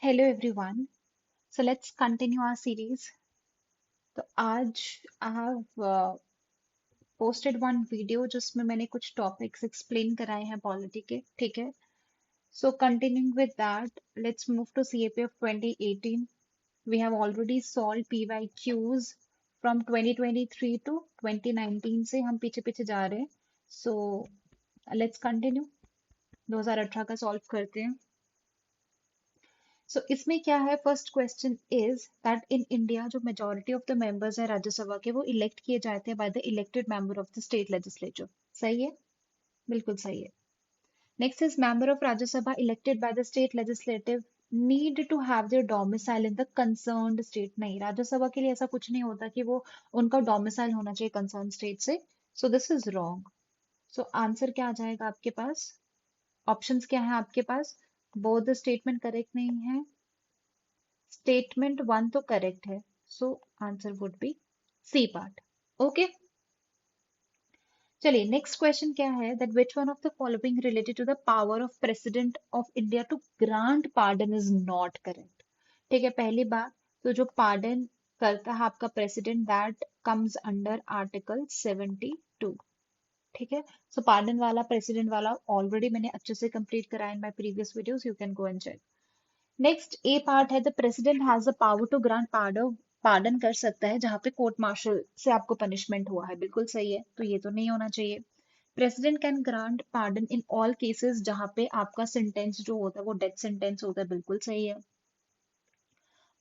Hello everyone. So let's continue our series. तो आज I have posted one video जिसमें मैंने कुछ topics explain कराए हैं पॉलिटी के, ठीक है? So continuing with that, let's move to CAP of 2018. We have already solved PYQs from 2023 to 2019 से हम पीछे पीछे जा रहे हैं. So let's continue. 2018 का solve करते हैं. सो इसमें क्या है first question is that in India जो मेजोरिटी ऑफ द मेंबर्स है राज्यसभा के वो इलेक्ट किए जाते हैं by the elected member of the state legislature सही है बिल्कुल सही है next is member of Rajya Sabha elected by the state legislative need to have their domicile in the concerned state नहीं राज्यसभा के लिए ऐसा कुछ नहीं होता कि वो उनका डोमिसाइल होना चाहिए कंसर्न स्टेट से so this is wrong so answer क्या आ जाएगा आपके पास ऑप्शंस क्या है आपके पास बोथ द स्टेटमेंट करेक्ट नहीं है स्टेटमेंट वन तो करेक्ट है so answer would be C part okay चलिए नेक्स्ट क्वेश्चन क्या है that which one of the following related to the power of president of India to grant pardon is not correct ठीक है पहली बात तो जो पार्डन करता है आपका president that comes under article 72 ठीक है सो पार्डन वाला प्रेसिडेंट वाला ऑलरेडी मैंने अच्छे से कंप्लीट कराया in my previous videos you can go and check next a part है the president has the power to grant pardon कर सकता है जहां पे कोर्ट मार्शल से आपको पनिशमेंट हुआ है बिल्कुल सही है तो ये तो नहीं होना चाहिए president can grant pardon in all cases जहां पे आपका सेंटेंस जो होता है वो डेथ सेंटेंस होता है बिल्कुल सही है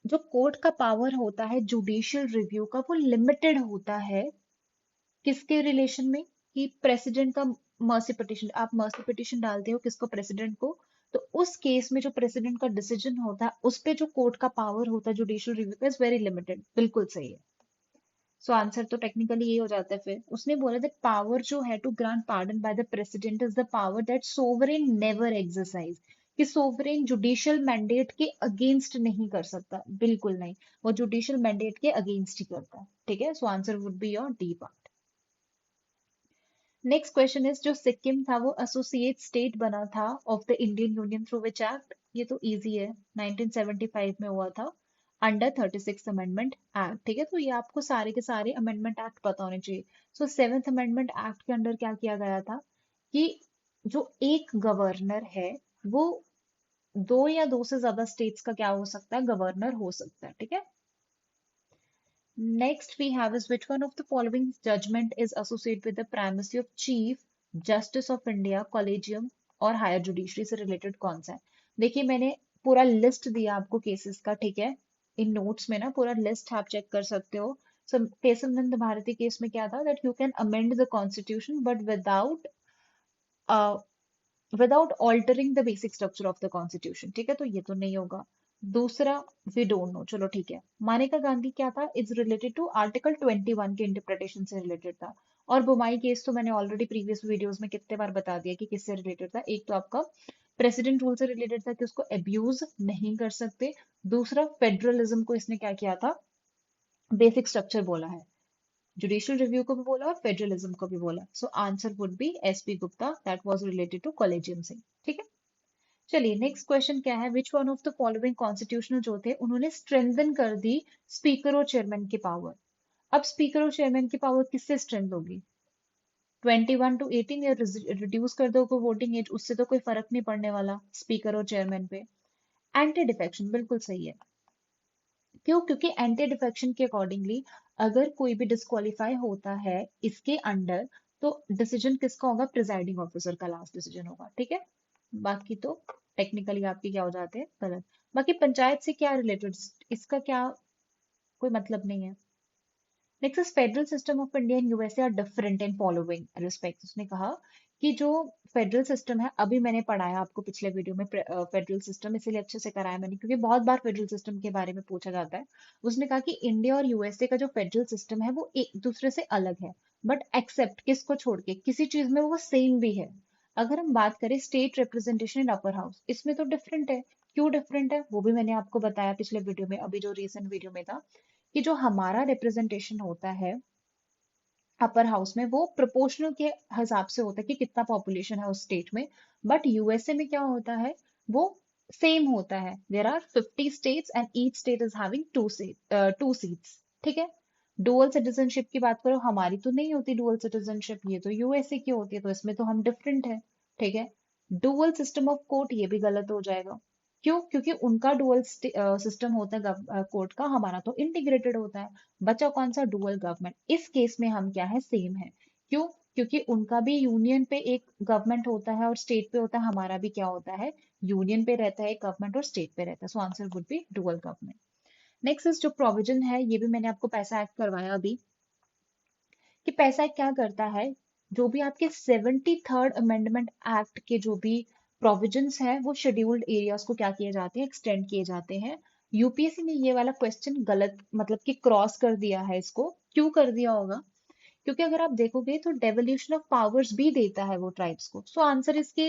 जो कोर्ट का पावर होता है जुडिशियल रिव्यू का वो लिमिटेड होता है किसके रिलेशन में कि प्रेसिडेंट का मर्सी पिटिशन आप मर्सी पिटिशन डालते हो किसको प्रेसिडेंट को तो उस केस में जो प्रेसिडेंट का डिसीजन होता है उस पे जो कोर्ट का पावर होता है जुडिशियल रिव्यू का इज वेरी लिमिटेड बिल्कुल सही है सो आंसर तो टेक्निकली ये हो जाता है फिर उसने बोला दैट पावर जो है to grant pardon by the president is the power that sovereign never exercise कि सोवरेन जुडिशियल मैंडेट के अगेंस्ट नहीं कर सकता बिल्कुल नहीं वो जुडिशियल मैंडेट के अगेंस्ट ही करता है ठीक है so answer would be your D part next question is जो सिक्किम था वो एसोसिएट स्टेट बना था of the Indian union through which act ये तो इजी है 1975 में हुआ था अंडर 36 अमेंडमेंट एक्ट ठीक है तो ये आपको सारे के सारे अमेंडमेंट एक्ट पता होने चाहिए सो सेवेंथ अमेंडमेंट एक्ट के अंडर क्या किया गया था कि जो एक गवर्नर है वो दो या दो से ज्यादा स्टेट्स का क्या हो सकता है गवर्नर हो सकता है ठीक है Next we have is which one of the following judgment is associated with the primacy of Chief Justice of India, Collegium और हायर जुडिशरी से रिलेटेड कौन सा है देखिए मैंने पूरा लिस्ट दिया आपको केसेस का ठीक है इन नोट्स में ना पूरा लिस्ट आप चेक कर सकते हो सो केशवानंद भारती केस में क्या था that you can amend the constitution but without altering the basic structure of the constitution ठीक है तो ये तो नहीं होगा दूसरा वी डोंट नो चलो ठीक है मानेका गांधी क्या था इज रिलेटेड टू आर्टिकल 21 के इंटरप्रिटेशन से रिलेटेड था और बुमाई केस तो मैंने ऑलरेडी प्रीवियस वीडियोस में कितने बार बता दिया कि किससे रिलेटेड था एक तो आपका प्रेसिडेंट रूल से रिलेटेड था कि उसको अब्यूज नहीं कर सकते दूसरा फेडरलिज्म को इसने क्या किया था बेसिक स्ट्रक्चर बोला है जुडिशियल रिव्यू को भी बोला और फेडरलिज्म को भी बोला so answer would be SP Gupta that was related to collegium से ठीक है चलिए नेक्स्ट क्वेश्चन क्या है which one of the following constitutional जो थे उन्होंने स्ट्रेंथन कर दी स्पीकर और चेयरमैन की पावर अब स्पीकर और चेयरमैन की पावर किससे स्ट्रेंथ होगी 21 to 18 या रिड्यूस कर दो को वोटिंग एज उससे तो कोई फर्क नहीं पड़ने वाला स्पीकर और चेयरमैन पे एंटी डिफेक्शन बिल्कुल सही है क्यों क्योंकि एंटी डिफेक्शन के अकॉर्डिंगली अगर कोई भी डिस्क्वालीफाई होता है इसके अंडर तो डिसीजन किसका होगा प्रिजाइडिंग ऑफिसर का लास्ट डिसीजन होगा ठीक है बाकी तो टेक्निकली आपके क्या हो जाते हैं गलत बाकी पंचायत से क्या रिलेटेड इसका क्या कोई मतलब नहीं है next is federal system of India and USA are different in following respect उसने कहा कि जो फेडरल सिस्टम है अभी मैंने पढ़ाया आपको पिछले वीडियो में फेडरल सिस्टम इसीलिए अच्छे से कराया मैंने क्योंकि बहुत बार फेडरल सिस्टम के बारे में पूछा जाता है उसने कहा कि इंडिया और यूएसए का जो फेडरल सिस्टम है वो एक दूसरे से अलग है बट एक्सेप्ट किसको छोड़ के किसी चीज में वो सेम भी है अगर हम बात करें state representation in upper house इसमें तो डिफरेंट है क्यों डिफरेंट है वो भी मैंने आपको बताया पिछले वीडियो में अभी जो रिसेंट वीडियो में था कि जो हमारा रिप्रेजेंटेशन होता है अपर हाउस में वो प्रोपोर्शनल के हिसाब से होता है कि कितना पॉपुलेशन है उस स्टेट में बट यूएसए में क्या होता है वो सेम होता है। There are 50 states and each state is having two seats. ठीक है। डुअल सिटीजनशिप की बात करो, हमारी तो नहीं होती डुअल सिटीजनशिप, ये तो यूएसए की होती है, तो इसमें तो हम डिफरेंट है। ठीक है। डुअल सिस्टम ऑफ कोर्ट, ये भी गलत हो जाएगा। क्यों? क्योंकि उनका डुअल सिस्टम होता है कोर्ट का, हमारा तो इंटीग्रेटेड होता है। बचा कौन सा? Dual government. इस केस में हम क्या है? सेम है। क्यों? क्योंकि उनका भी यूनियन पे एक गवर्नमेंट होता है और स्टेट पे होता है, हमारा भी क्या होता है? यूनियन पे रहता है गवर्नमेंट और स्टेट पे रहता है। So answer would B dual government. Next is जो प्रोविजन है, ये भी मैंने आपको पैसा एक्ट करवाया अभी, कि पैसा एक्ट क्या करता है। जो भी आपके 73rd अमेंडमेंट एक्ट के जो भी प्रोविजंस हैं, वो शेड्यूल्ड एरियाज को क्या किए जाते हैं? एक्सटेंड किए जाते हैं। यूपीएससी ने ये वाला क्वेश्चन गलत, मतलब कि क्रॉस कर दिया है इसको। क्यों कर दिया होगा? क्योंकि अगर आप देखोगे तो डेवोल्यूशन ऑफ पावर्स भी देता है वो ट्राइब्स को। सो आंसर इसके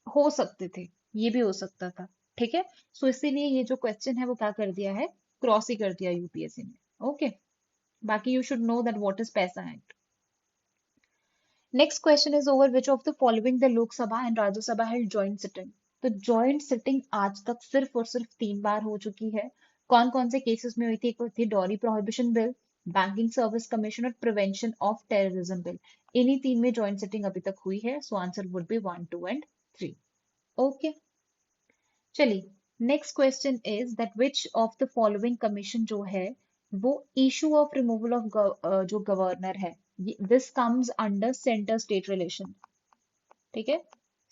हो सकते थे, ये भी हो सकता था। ठीक है। सो इसीलिए ये जो क्वेश्चन है वो क्या कर दिया है? क्रॉस ही कर दिया यूपीएससी ने। ओके। बाकी you should know that what is PESA act. Next question is over which of the following the Lok Sabha and Rajya Sabha held joint sitting. तो जॉइंट सिटिंग आज तक सिर्फ और सिर्फ 3 बार हो चुकी है। कौन कौन से केसेस में हुई थी? एक थी dowry prohibition bill, banking service commission और प्रिवेंशन ऑफ टेररिज्म बिल। इन्हीं 3 में जॉइंट सिटिंग अभी तक हुई है। So answer would be 1, 2 and 3। Okay. चलिए next question is that which of the following commission जो है वो इशू ऑफ रिमूवल ऑफ जो गवर्नर है, this comes under centre state relation. ठीक है।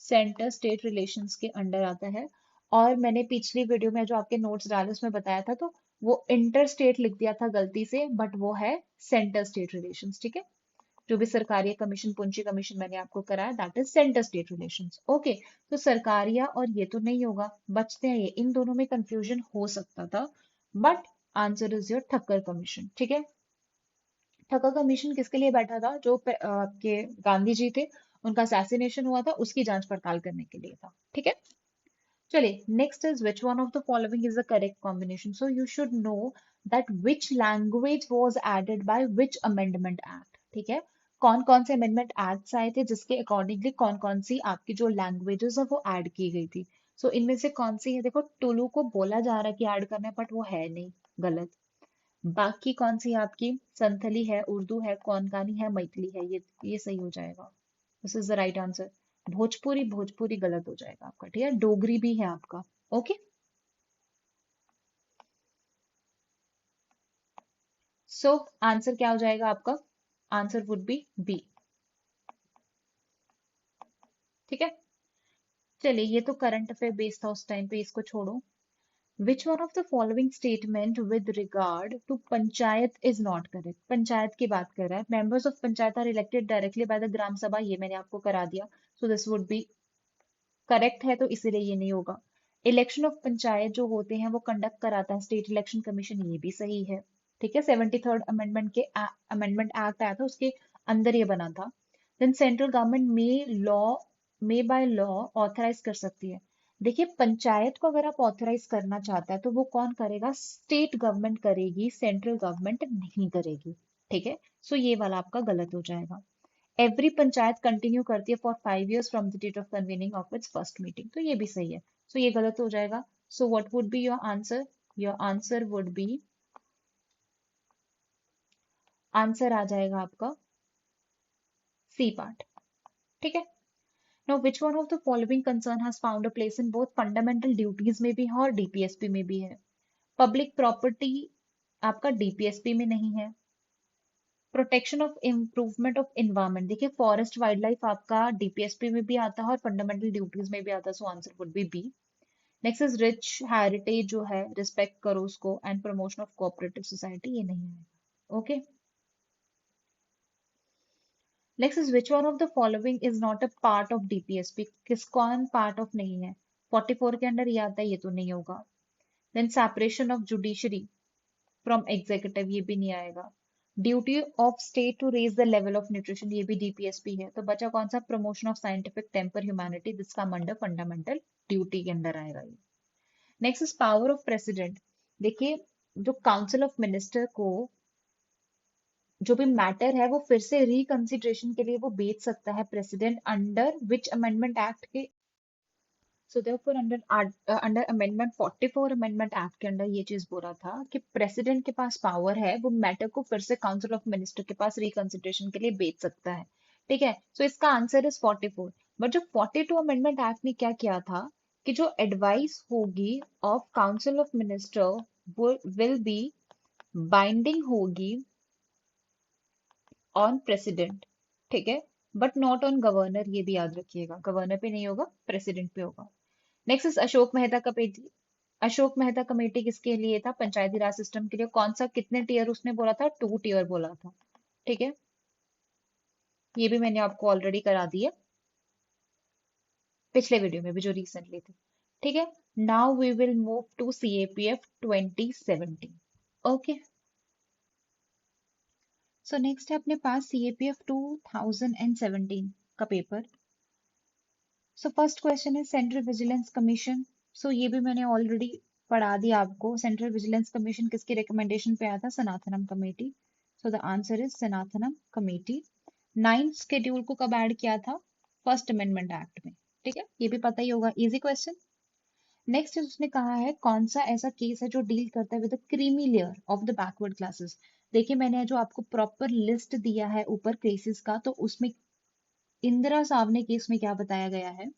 सेंटर स्टेट रिलेशंस के अंडर आता है। और मैंने पिछली वीडियो में जो आपके नोट्स डाले उसमें बताया था, तो वो इंटर स्टेट लिख दिया था गलती से, बट वो है सेंटर स्टेट रिलेशंस। ठीक है। जो भी सरकारिया कमीशन, पुंछी कमीशन मैंने आपको कराया, that is centre state relations. Okay. तो सरकारिया और ये तो नहीं होगा, बचते हैं ये। इन दोनों में कंफ्यूजन हो सकता था, but answer is your Thakkar commission. ठीक है। ठक्कर कमीशन किसके लिए बैठा था? जो आपके गांधी जी थे, उनका असैसिनेशन हुआ था, उसकी जांच पड़ताल करने के लिए था। ठीक है। चलिए next is which one of the following is the correct combination. So you should know that which language was added by which amendment act. ठीक है। कौन कौन से अमेंडमेंट एक्ट्स आए थे जिसके अकॉर्डिंगली कौन कौन सी आपकी जो लैंग्वेजेस है वो ऐड की गई थी। सो इनमें से कौन सी है? देखो, टुलू को बोला जा रहा है कि ऐड करना है, बट वो है नहीं, गलत। बाकी कौन सी है आपकी? संथली है, उर्दू है, कोंकणी है, मैथिली है, ये सही हो जाएगा। This is the right answer. Bhojpuri, Bhojpuri गलत हो जाएगा आपका। ठीक है। डोगरी भी है आपका। ओके। सो आंसर क्या हो जाएगा आपका? Answer would be B. ठीक है। चलिए, ये तो करंट अफेयर बेस्ड था उस टाइम पे, इसको छोड़ो। Which one of the following statement with regard to panchayat is not correct? Panchayat की बात कर रहा है। Members of panchayat are elected directly by the ग्राम सभा, ये मैंने आपको करा दिया। So this would be correct है, तो इसीलिए ये नहीं होगा। इलेक्शन ऑफ पंचायत जो होते हैं वो कंडक्ट कराता है स्टेट इलेक्शन कमीशन, ये भी सही है। ठीक है। 73rd अमेंडमेंट के अमेंडमेंट एक्ट आया था, उसके अंदर ये बना था। देन सेंट्रल गवर्नमेंट में बाय लॉ ऑथराइज कर सकती है। देखिए, पंचायत को अगर आप ऑथराइज करना चाहता है तो वो कौन करेगा? स्टेट गवर्नमेंट करेगी, सेंट्रल गवर्नमेंट नहीं करेगी। ठीक है। सो ये वाला आपका गलत हो जाएगा। एवरी पंचायत कंटिन्यू करती है for 5 years from the date of convening of its first meeting, तो ये भी सही है। सो ये गलत हो जाएगा। So what would be your answer? Your answer would be, answer आ जाएगा आपका सी पार्ट। ठीक है। Now which one of the following concern has found a place in both fundamental duties में भी है और डीपीएसपी में भी है। पब्लिक प्रॉपर्टी आपका डीपीएसपी में नहीं है। Protection of improvement of environment, देखिए फॉरेस्ट वाइल्ड लाइफ आपका डीपीएसपी में भी आता है और फंडामेंटल ड्यूटीज में भी आता है। So answer would be B. Next is rich heritage जो है, रिस्पेक्ट करो उसको, and promotion of cooperative society, ये नहीं आएगा। Okay. Next is which one of the following is not a part of DPSP. किस कौन पार्ट ऑफ नहीं है? 44 के अंडर ये आता है, ये तो नहीं होगा। Then separation of judiciary from executive, ये भी नहीं आएगा। Duty of state to raise the level of nutrition, ये भी डीपीएसपी है। तो बचा कौन सा? Promotion of scientific temper humanity, जिसका अंडर फंडामेंटल ड्यूटी के अंदर आएगा ये। Next is power of president. देखिए, जो काउंसिल ऑफ मिनिस्टर को जो भी मैटर है वो फिर से रिकंसिडरेशन के लिए वो भेज सकता है president, under which amendment act के? So therefore under amendment 44 amendment act के अंदर ये चीज बोला था कि प्रेसिडेंट के पास पावर है, वो मैटर को फिर से काउंसिल ऑफ मिनिस्टर के पास रिकंसिडरेशन के लिए भेज सकता है। ठीक है, सो इसका आंसर इज 44। बट जो 42 अमेंडमेंट एक्ट ने क्या किया था कि जो एडवाइस होगी ऑफ काउंसिल ऑफ मिनिस्टर वो विल बी बाइंडिंग होगी ऑन प्रेसिडेंट। ठीक है, बट नॉट ऑन गवर्नर, ये भी याद रखिएगा, गवर्नर पे नहीं होगा, प्रेसिडेंट पे होगा। Next is Ashok Mehta committee. Ashok Mehta committee किसके लिए था? पंचायती राज सिस्टम के लिए। कौन सा, कितने टीयर उसने बोला था? 2 टीयर बोला था। ठीक है, ये भी मैंने आपको ऑलरेडी करा दिया पिछले वीडियो में भी जो रिसेंटली थी। ठीक है, now we will move to CAPF 2017। Okay, so next है अपने पास CAPF 2017 का पेपर। सो फर्स्ट क्वेश्चन है सेंट्रल विजिलेंस कमीशन। सो ये भी मैंने ऑलरेडी पढ़ा दिया आपको। सेंट्रल विजिलेंस कमीशन किसकी रिकमेंडेशन पे आया था? Santhanam committee. So the answer is Santhanam committee. 9th schedule को कब ऐड किया था? फर्स्ट अमेंडमेंट एक्ट में। ठीक है, ये भी पता ही होगा, इजी क्वेश्चन। नेक्स्ट उसने कहा है कौन सा ऐसा केस है जो डील करता है with creamy layer of the backward classes. देखिए मैंने जो आपको प्रॉपर लिस्ट दिया है ऊपर केसेस का, तो उसमें इंदिरा सावने केस में क्या बताया गया है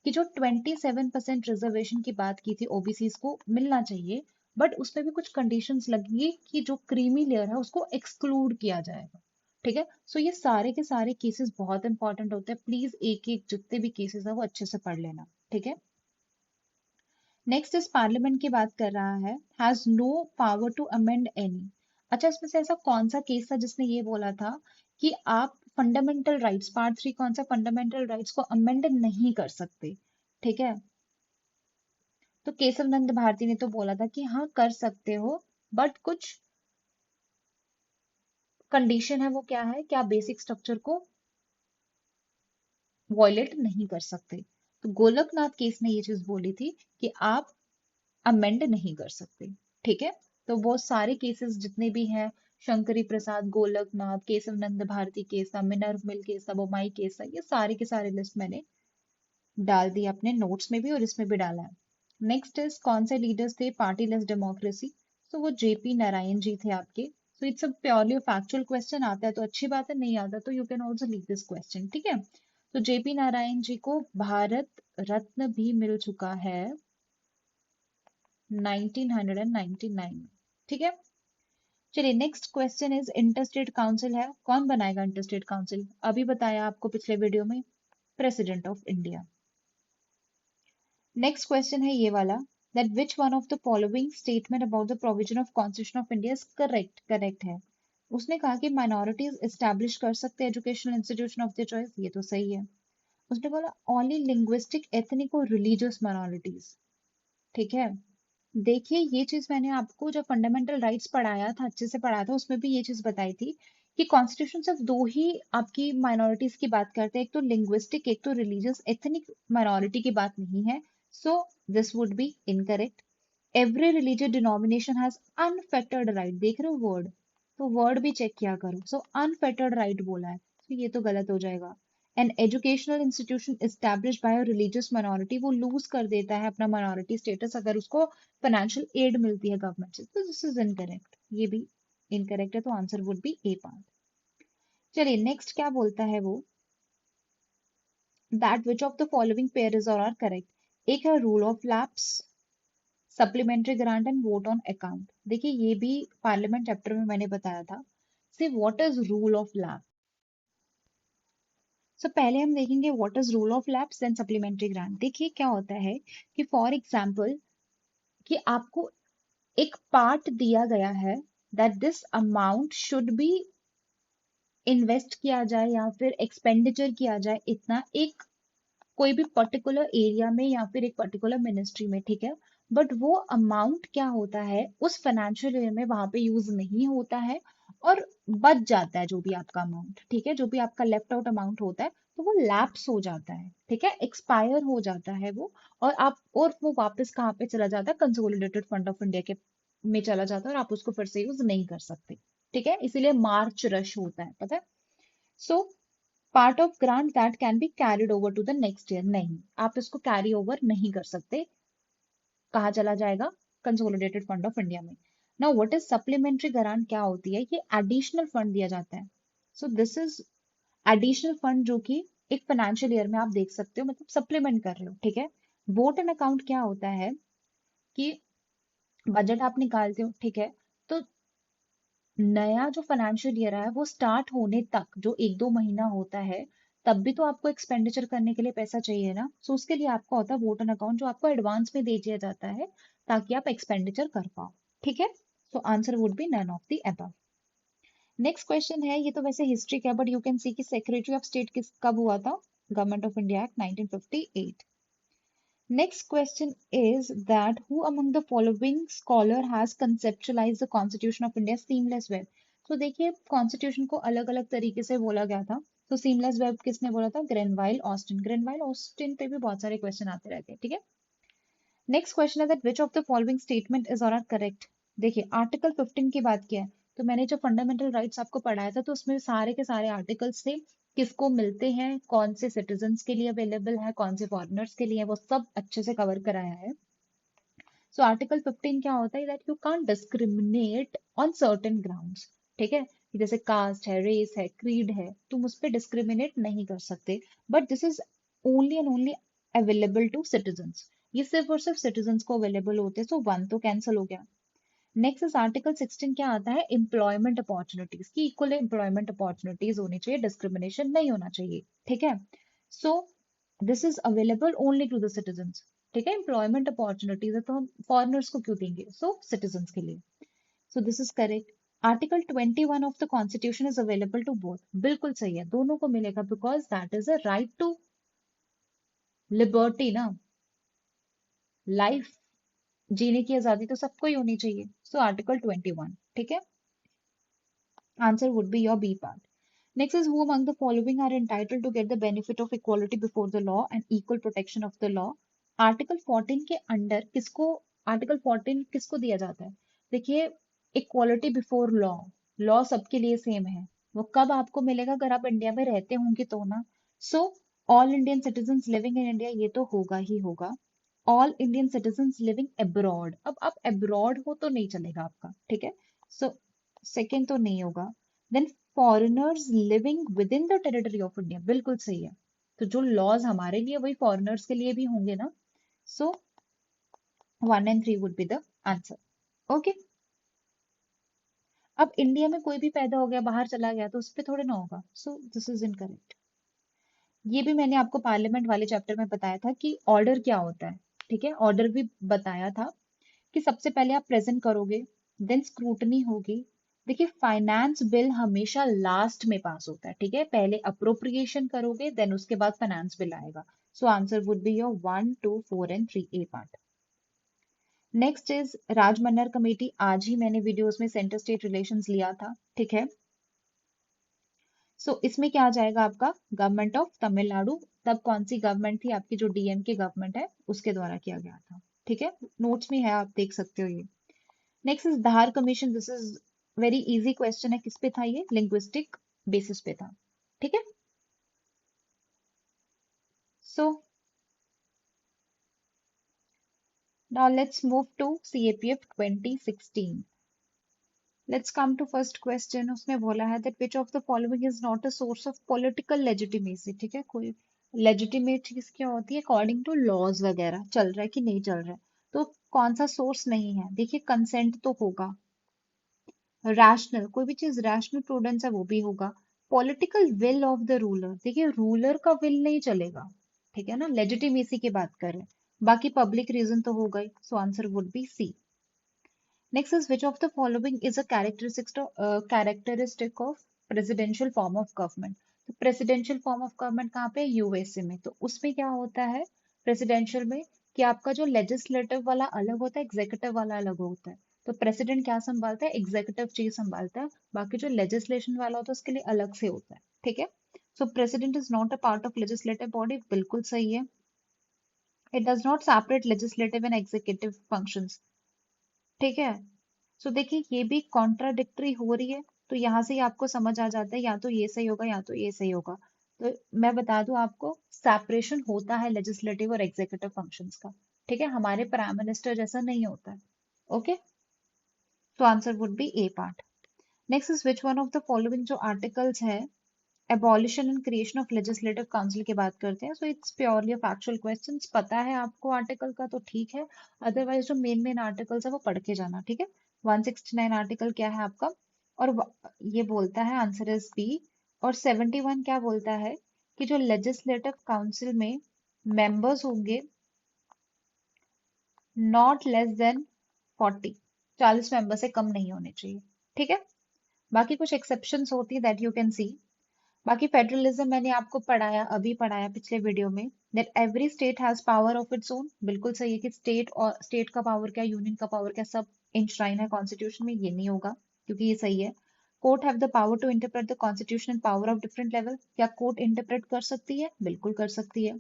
कि जो 27% रिजर्वेशन की बात की थी ओबीसी को मिलना चाहिए, बट उसमें भी कुछ कंडीशंस लगी कि जो क्रीमी लेयर है उसको एक्सक्लूड किया जाएगा। ठीक है, सो ये सारे के सारे केसेस बहुत इंपॉर्टेंट होते हैं, प्लीज एक एक जितने भी केसेस है वो अच्छे से पढ़ लेना। ठीक है, नेक्स्ट इस पार्लियामेंट की बात कर रहा है, has no power to amend any. अच्छा, इसमें से ऐसा कौन सा केस था जिसने ये बोला था कि आप फंडामेंटल राइट्स, पार्ट 3 कौन सा, फंडामेंटल राइट्स को अमेंड नहीं कर सकते। ठीक है, तो केशव नंद भारती ने तो बोला था कि हाँ कर सकते हो, बट कुछ कंडीशन है, वो क्या है कि आप बेसिक स्ट्रक्चर को वॉयलेट नहीं कर सकते। तो गोलकनाथ केस ने ये चीज बोली थी कि आप अमेंड नहीं कर सकते। ठीक है, तो वो सारे केसेस जितने भी हैं, शंकरी प्रसाद, गोलकनाथ, केशव नंद भारती केस था, मिनर्व मिल केस था, बोमाई केस था, ये सारे के सारे लिस्ट मैंने डाल दिए अपने नोट्स में भी और इसमें भी डाला है। नेक्स्ट इज कौन से लीडर्स थे पार्टी लेस डेमोक्रेसी? तो वो JP नारायण जी थे आपके। So it's a purely factual question, आता है तो अच्छी बात है, नहीं आता तो you can also leave this question. ठीक है, तो JP नारायण जी को भारत रत्न भी मिल चुका है 1999 में। ठीक है, चलिए next question is interstate council है, कौन बनाएगा इंटरस्टेट काउंसिल? अभी बताया आपको पिछले वीडियो में, president of India. Next question है ये वाला, that which one of the following statement about the provision of Constitution of India is correct? Correct है। उसने कहा कि माइनॉरिटीज एस्टैब्लिश कर सकते हैं educational institution of the choice, ये तो सही है। उसने बोला ओनली लिंग्विस्टिक, एथनिक और रिलीजियस माइनॉरिटीज। ठीक है, देखिए ये चीज मैंने आपको जो फंडामेंटल राइट्स पढ़ाया था, अच्छे से पढ़ाया था, उसमें भी ये चीज बताई थी कि कॉन्स्टिट्यूशन सिर्फ दो ही आपकी माइनॉरिटीज की बात करते हैं, एक तो लिंग्विस्टिक, एक तो रिलीजियस। एथनिक माइनॉरिटी की बात नहीं है, so this would be incorrect. Every religious denomination has unfettered right, देख रहे हो वर्ड, तो वर्ड भी चेक किया करो। सो अनफेटर्ड राइट बोला है, तो ये तो गलत हो जाएगा। An educational institution establish bye religious minority, वो लूज कर देता है अपना माइनॉरिटी स्टेटस अगर उसको फाइनेंशियल एड मिलती है गवर्नमेंट से, तो दिस इज इनकरेक्ट, ये भी इनकरेक्ट है, तो answer would be A part. चलिए नेक्स्ट क्या बोलता है वो, that which of the following pair is और आर करेक्ट। एक है rule of lapse, supplementary grant and vote on account. देखिए ये भी पार्लियामेंट चैप्टर में मैंने बताया था। See what is rule of lap? सो पहले हम देखेंगे what is rule of lapse then supplementary grant. देखिए क्या होता है कि फॉर एग्जांपल कि आपको एक पार्ट दिया गया है that this amount should be invest किया जाए या फिर एक्सपेंडिचर किया जाए इतना, एक कोई भी पर्टिकुलर एरिया में या फिर एक पर्टिकुलर मिनिस्ट्री में। ठीक है, बट वो अमाउंट क्या होता है उस फाइनेंशियल ईयर में वहां पे यूज नहीं होता है और बच जाता है जो भी आपका अमाउंट। ठीक है, जो भी आपका लेफ्ट आउट अमाउंट होता है तो वो लैप्स हो जाता है। ठीक है, एक्सपायर हो जाता है वो, और वो वापस कहाँ पे चला जाता है? कंसोलिडेटेड फंड ऑफ इंडिया के में चला जाता है और आप उसको फिर से यूज नहीं कर सकते। ठीक है, इसीलिए मार्च रश होता है, पता है। So part of grant that can be carried over to the next year, नहीं आप इसको कैरी ओवर नहीं कर सकते, कहाँ चला जाएगा, कंसोलिडेटेड फंड ऑफ इंडिया में। Now what is supplementary grant, क्या होती है, ये एडिशनल फंड दिया जाता है। So this is additional fund जो कि एक फाइनेंशियल ईयर में आप देख सकते हो, मतलब सप्लीमेंट कर रहे हो, ठीक है। वोट एंड अकाउंट क्या होता है कि बजट आप निकालते हो, ठीक है, तो नया जो फाइनेंशियल ईयर है वो स्टार्ट होने तक जो 1-2 महीना होता है, तब भी तो आपको एक्सपेंडिचर करने के लिए पैसा चाहिए ना, सो उसके लिए आपका होता है वोट एंड अकाउंट, जो आपको एडवांस में दे दिया जाता है ताकि आप एक्सपेंडिचर कर पाओ, ठीक है। So answer would be none of the above. Next question है, ये तो वैसे हिस्ट्री का है, बट यू कैन सी कि सेक्रेटरी ऑफ स्टेट किस कब हुआ था, government of India act 1958। Next question is that who among the following scholar has conceptualized the Constitution of India seamless web? तो देखिए कॉन्स्टिट्यूशन को अलग अलग तरीके से बोला गया था, तो सीमलेस वेब किसने बोला था, ग्रेनवाइल ऑस्टिन। ग्रेनवाइल ऑस्टिन पे भी बहुत सारे क्वेश्चन आते रहते हैं, ठीक है। नेक्स्ट क्वेश्चन है that which of the following statement is or correct. देखिए आर्टिकल 15 की बात किया है, तो मैंने जो फंडामेंटल राइट्स आपको पढ़ाया था, तो उसमें सारे के सारे आर्टिकल्स थे, किसको मिलते हैं, कौन से सिटीजन्स के लिए अवेलेबल है, कौन से फॉरेनर्स के लिए, वो सब अच्छे से कवर कराया है। सो आर्टिकल 15 क्या होता है, that you can't discriminate on certain grounds, ठीक है, कि जैसे कास्ट है, रेस है, क्रीड है, तुम उस पर डिस्क्रिमिनेट नहीं कर सकते, but this is only and only available to citizens, ये सिर्फ और सिर्फ सिटीजन्स को अवेलेबल होते हैं, सो वन तो कैंसिल हो गया। नेक्स्ट इज आर्टिकल 16, क्या आता है, एम्प्लॉयमेंट अपॉर्चुनिटीज की इक्वल एम्प्लॉयमेंट अपॉर्चुनिटीज होनी चाहिए, डिस्क्रिमिनेशन नहीं होना चाहिए, ठीक है। So this is available only to the citizens, ठीक है, एम्प्लॉयमेंट अपॉर्चुनिटीज है तो हम फॉरेनर्स को क्यों देंगे, सो सिटीजन्स के लिए। So this is correct. Article 21 of the constitution is available to both, बिल्कुल सही है, दोनों को मिलेगा, because that is a right to liberty ना, लाइफ जीने की आजादी तो सबको ही होनी चाहिए, सो आर्टिकल 21, ठीक है, answer would be your B part. Next is who among the following are entitled to get the benefit of equality before the law and equal protection of the law? Article 14 के under किसको, article 14 किसको दिया जाता है, देखिए equality before law, law सबके लिए same है, वो कब आपको मिलेगा, अगर आप इंडिया में रहते होंगे तो ना। So all Indian citizens living in India, ये तो होगा ही होगा। All Indian citizens living abroad, अब आप अब्रॉड हो तो नहीं चलेगा आपका, ठीक है, सो सेकेंड तो नहीं होगा। Then foreigners living within the territory of India, बिल्कुल सही है, तो जो लॉज हमारे लिए वही फॉरेनर्स के लिए भी होंगे ना, सो 1 and 3 would be the answer, okay. अब इंडिया में कोई भी पैदा हो गया बाहर चला गया तो उस पर थोड़े ना होगा, सो दिस इज इनकरेक्ट। ये भी मैंने आपको पार्लियामेंट वाले चैप्टर में बताया था कि ऑर्डर क्या होता है, ठीक है, ऑर्डर भी बताया था कि सबसे पहले आप प्रेजेंट करोगे, देन स्क्रूटनी होगी। देखिए फाइनेंस बिल हमेशा लास्ट में पास होता है, ठीक है, पहले अप्रोप्रिएशन करोगे देन उसके बाद फाइनेंस बिल आएगा, so answer would be your 1, 2, 4 and 3 A part. Next is Rajamannar committee, आज ही मैंने वीडियोस में सेंटर स्टेट रिलेशंस लिया था, ठीक है। सो इसमें क्या आ जाएगा आपका, गवर्नमेंट ऑफ तमिलनाडु, तब कौन सी गवर्नमेंट थी आपकी, जो डीएमके गवर्नमेंट है उसके द्वारा किया गया था, ठीक है, नोट्स में है आप देख सकते हो ये। Next is Dhar commission, this is very easy question है, किस पे था ये, लिंग्विस्टिक बेसिस पे था, ठीक है। So now let's move to CAPF 2016। Let's come to first question, उसमें बोला है that which of the following is not a source of political legitimacy, ठीक है, कोई लेजिटिमेट चीज क्या होती है, अकॉर्डिंग टू लॉज वगैरह चल रहा है कि नहीं चल रहा है, तो कौन सा सोर्स नहीं है, देखिए कंसेंट तो होगा, रैशनल कोई भी चीज रैशनल प्रूडेंस है वो भी होगा, political will of the ruler, देखिए रूलर का विल नहीं चलेगा, ठीक है ना, लेजिटिमेसी की बात करें, बाकी पब्लिक रीजन तो हो गई, so answer would be C. Next is which of the following is a characteristic of presidential form of government, तो प्रेसिडेंशियल फॉर्म ऑफ गवर्नमेंट कहाँ पे, यूएसए में, तो उसमें क्या होता है प्रेसिडेंशियल में, कि आपका जो लेजिस्लेटिव वाला अलग होता है, एग्जीक्यूटिव वाला अलग होता है, तो प्रेसिडेंट क्या संभालता है, एग्जीक्यूटिव चीज संभालता है, बाकी जो लेजिस्लेशन वाला होता है उसके लिए अलग से होता है, ठीक है। सो president is not a part of legislative body, बिल्कुल सही है, it does not separate legislative and executive functions, ठीक है। सो देखिए ये भी कॉन्ट्राडिक्टरी हो रही है, तो यहाँ से ही आपको समझ आ जाता है या तो ये सही होगा या तो ये सही होगा, तो मैं बता दूं आपको, सेपरेशन होता है लेजिस्लेटिव और एग्जीक्यूटिव फंक्शंस का। ठीक है, हमारे प्राइम मिनिस्टर जैसा नहीं होता है। ओके, तो answer would be A part. Next is which one of the following, जो आर्टिकल्स है abolition and creation of legislative council की बात करते हैं, so it's purely factual questions. पता है आपको आर्टिकल का तो ठीक है, अदरवाइज जो मेन मेन आर्टिकल्स है वो पढ़ के जाना। ठीक है, 169 आर्टिकल क्या है आपका, और ये बोलता है आंसर इज बी। और 71 क्या बोलता है कि जो लेजिस्लेटिव काउंसिल में मेंबर्स होंगे नॉट लेस देन 40, 40 मेंबर से कम नहीं होने चाहिए। ठीक है, बाकी कुछ एक्सेप्शंस होती है दैट यू कैन सी। बाकी फेडरलिज्म मैंने आपको पढ़ाया, अभी पढ़ाया पिछले वीडियो में, that every state has power of its own. बिल्कुल सही है कि स्टेट और स्टेट का पावर क्या, यूनियन का पावर क्या, सब इंश्राइन है कॉन्स्टिट्यूशन में। ये नहीं होगा क्योंकि ये सही है। Court have the power to interpret the constitution and power of different level. क्या कोर्ट इंटरप्रेट कर सकती है? बिल्कुल कर सकती है।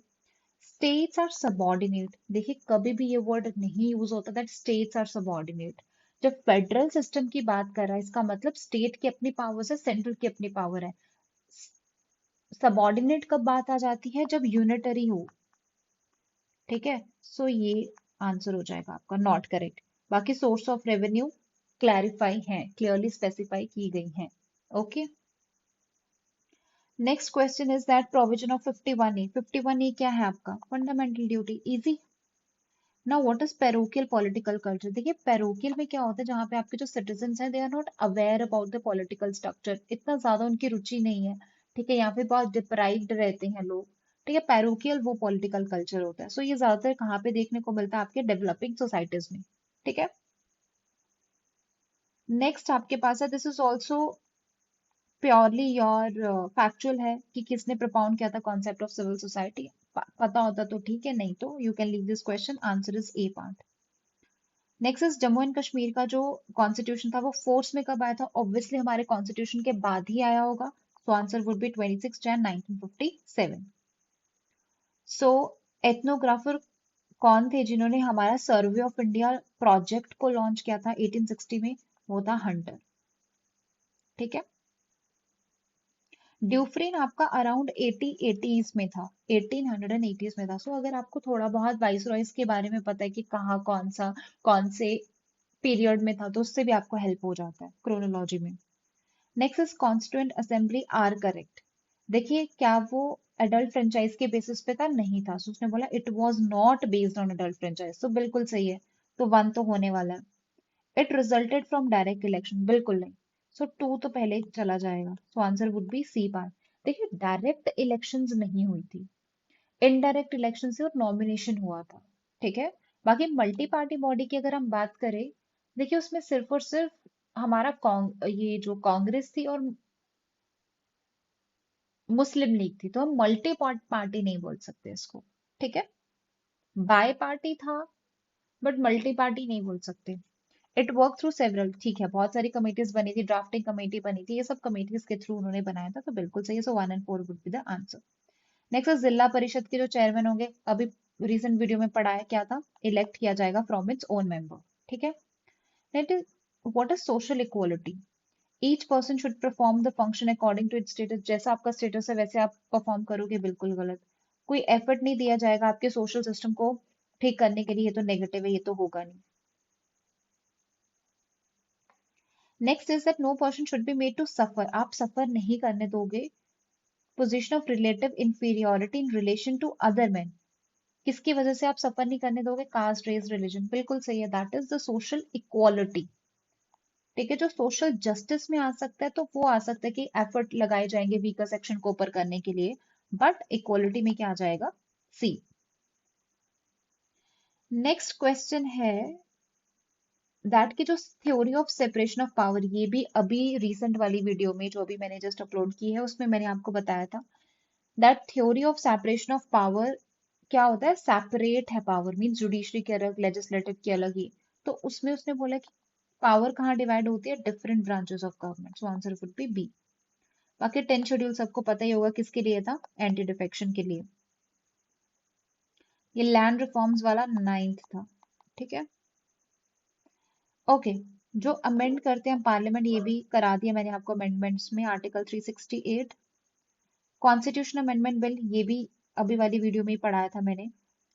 स्टेट्स आर सबॉर्डिनेट, देखिए कभी भी ये वर्ड नहीं यूज होता दैट स्टेट्स आर सबॉर्डिनेट। जब फेडरल सिस्टम की बात कर रहा है, इसका मतलब स्टेट की अपनी पावर है, सेंट्रल की अपनी पावर है। सबॉर्डिनेट कब बात आ जाती है? जब यूनिटरी हो। ठीक है, सो ये आंसर हो जाएगा आपका नॉट करेक्ट। बाकी सोर्स ऑफ रेवेन्यू क्लैरिफाई है, क्लियरली स्पेसिफाई की गई है। Okay, next question is that provision of 51A। 51A क्या है आपका? Fundamental duty, easy. Now what is parochial political culture? देखिए पैरोकियल में क्या होता है, जहाँ पे आपके जो सिटीजन्स हैं they are not aware about the political structure, इतना ज्यादा उनकी रुचि नहीं है। ठीक है, यहाँ पे बहुत डिप्राइव्ड रहते हैं लोग। ठीक है, पैरोकियल वो पॉलिटिकल कल्चर होता है। सो ये ज्यादातर कहाँ पे देखने को मिलता है? आपके डेवलपिंग सोसाइटीज में। ठीक है, नेक्स्ट आपके पास है, this is also purely your factual है कि किसने प्रपोन किया था कॉन्सेप्ट ऑफ सिविल सोसाइटी। पता होता तो ठीक है, नहीं तो you can leave this question, answer is a part. Next is Jammu and Kashmir का जो कॉन्स्टिट्यूशन था वो फोर्स में कब आया था? ऑब्वियसली हमारे कॉन्स्टिट्यूशन के बाद ही आया होगा। सो आंसर वुड बी 26 जैन 1957। सो एथनोग्राफर कौन थे जिन्होंने हमारा सर्वे ऑफ इंडिया प्रोजेक्ट को लॉन्च किया था 1860 में? वो था हंटर। ठीक है, ड्यूफ्रेन आपका अराउंड 1880s में था, 1880s में था। सो अगर आपको थोड़ा बहुत वाइसरॉयज के बारे में पता है कि कहाँ कौन से पीरियड में था, तो उससे भी आपको हेल्प हो जाता है क्रोनोलॉजी में। Next is constituent assembly are correct. देखिए क्या वो एडल्ट फ्रेंचाइज के बेसिस पे था? नहीं था। So उसने बोला it was not based on adult franchise, तो बिल्कुल सही है। तो वन तो होने वाला है। It resulted from direct election, बिल्कुल नहीं। सो टू तो पहले ही चला जाएगा। So answer would be C part. देखिए डायरेक्ट इलेक्शंस नहीं हुई थी, इनडायरेक्ट इलेक्शन से और नॉमिनेशन हुआ था। ठीक है, बाकी मल्टी पार्टी बॉडी की अगर हम बात करें, देखिए उसमें सिर्फ और सिर्फ हमारा ये जो कांग्रेस थी और मुस्लिम लीग थी, तो हम मल्टी पार्टी नहीं बोल सकते इसको। ठीक है, बाय पार्टी था बट मल्टी पार्टी नहीं बोल सकते। इट वर्क थ्रू सेवरल, ठीक है, बहुत सारी कमेटीज बनी थी, ड्राफ्टिंग कमेटी बनी थी, ये सब कमेटीज के थ्रू उन्होंने बनाया था, तो बिल्कुल सही है। सो 1 and 4 would be the answer. Next है जिला परिषद के जो चेयरमैन होंगे, अभी रिसेंट वीडियो में पढ़ा है क्या था, इलेक्ट किया जाएगा फ्रॉम इट्स ओन मेंबर। ठीक है, next is what is social equality? Each person should perform the function according to its status. जैसा आपका स्टेटस है वैसे आप परफॉर्म करोगे, बिल्कुल गलत। कोई एफर्ट नहीं दिया जाएगा आपके सोशल सिस्टम को ठीक करने के लिए, ये तो नेगेटिव है, ये तो होगा नहीं। Next is that no person should be made to suffer, आप सफर नहीं करने दोगे position of relative inferiority in relation to other man. किसकी वजह से आप सफर नहीं करने दोगे? कास्ट, रेस, रिलीजन, बिल्कुल सही है, that is the social equality. ठीक है, जो सोशल जस्टिस में आ सकता है तो वो आ सकता है कि एफर्ट लगाए जाएंगे वीकर सेक्शन को ऊपर करने के लिए, बट इक्वालिटी में क्या आ जाएगा? सी। नेक्स्ट क्वेश्चन है दैट की जो theory of separation of power, ये भी अभी रिसेंट वाली वीडियो में जो अभी मैंने जस्ट अपलोड की है उसमें मैंने आपको बताया था that theory of separation of power क्या होता है? सेपरेट है पावर, मीन जुडिशरी की अलग, लेजिस्लेटिव की अलग ही। तो उसमें उसने बोला कि पावर कहाँ डिवाइड होती है? Different branches of government. So answer would be B. बाकी 10 शेड्यूल सबको पता ही होगा किसके लिए था, एंटी डिफेक्शन के लिए। ये लैंड रिफॉर्म्स वाला 9th था। ठीक है, ओके, जो अमेंड करते हैं पार्लियामेंट, ये भी करा दिया मैंने आपको अमेंडमेंट्स में, आर्टिकल 368। कॉन्स्टिट्यूशन अमेंडमेंट बिल, ये भी अभी वाली वीडियो में ही पढ़ाया था मैंने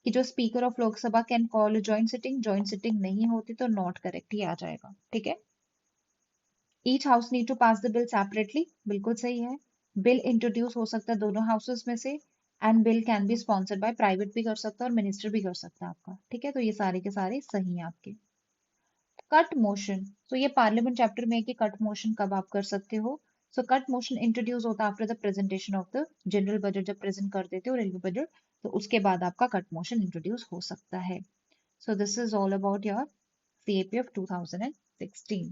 कि जो speaker of Lok Sabha can call joint sitting नहीं होती तो नॉट करेक्ट ही आ जाएगा, ठीक है। Each house need to pass the bill separately, बिल्कुल सही है। बिल इंट्रोड्यूस हो सकता है दोनों हाउसेस में से, and bill can be sponsored by private भी कर सकता है और मिनिस्टर भी कर सकता है आपका, ठीक है। तो ये सारे के सारे सही हैं आपके। कट मोशन, तो ये पार्लियामेंट चैप्टर में है कि कट मोशन कब आप कर सकते हो। सो कट मोशन इंट्रोड्यूस होता है after the presentation of the general budget, जब प्रेजेंट कर देते हो रेलवे बजट, तो उसके बाद आपका कट मोशन इंट्रोड्यूस हो सकता है। So this is all about your CAP of 2016.